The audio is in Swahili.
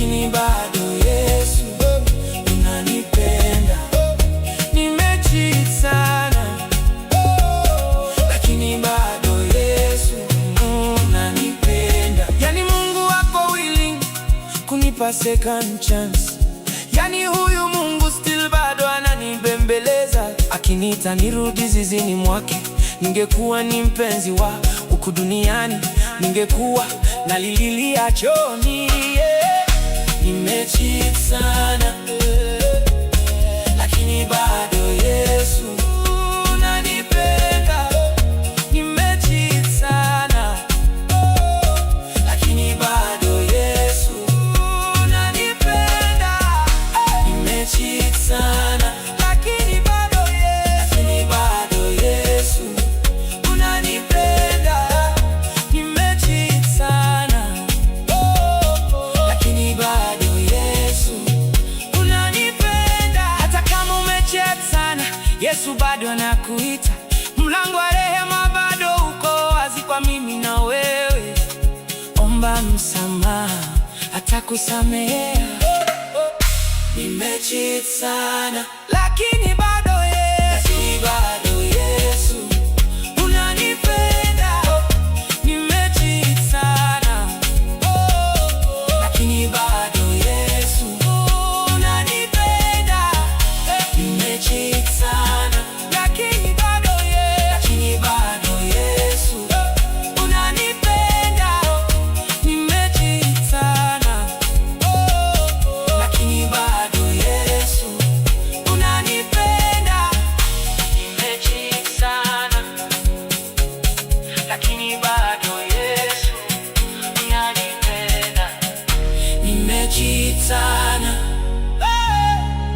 lakini bado Yesu unanipenda. Nimecheat sana, lakini bado Yesu unanipenda. Yani Mungu wako willing kunipa second chance. Yani huyu Mungu still bado ananibembeleza, akiniita nirudi zizini mwake. Ningekuwa ni mpenzi wa huku duniani, ningekuwa nalililia chooni, yeah. Nimecheat sana, lakini bado Yesu unanipenda. Nimecheat sana, lakini bado Yesu unanipenda. Nimecheat sana, lakini bado Yesu unanipenda. Nimecheat sana, lakini bado Yesu unanipenda. Hata kama umecheat sana, Yesu bado anakuita. Mlango wa rehema bado uko wazi kwa mimi na wewe. Omba msamaha, atakusamehea. Nimecheat sana, lakini bado Yesu unanipenda. Nimecheat sana, lakini bado Yesu unanipenda. Nimecheat sana, lakini bado Yesu unanipenda. Nimecheat sana, lakini bado Yesu unanipenda. Nimecheat sana, lakini bado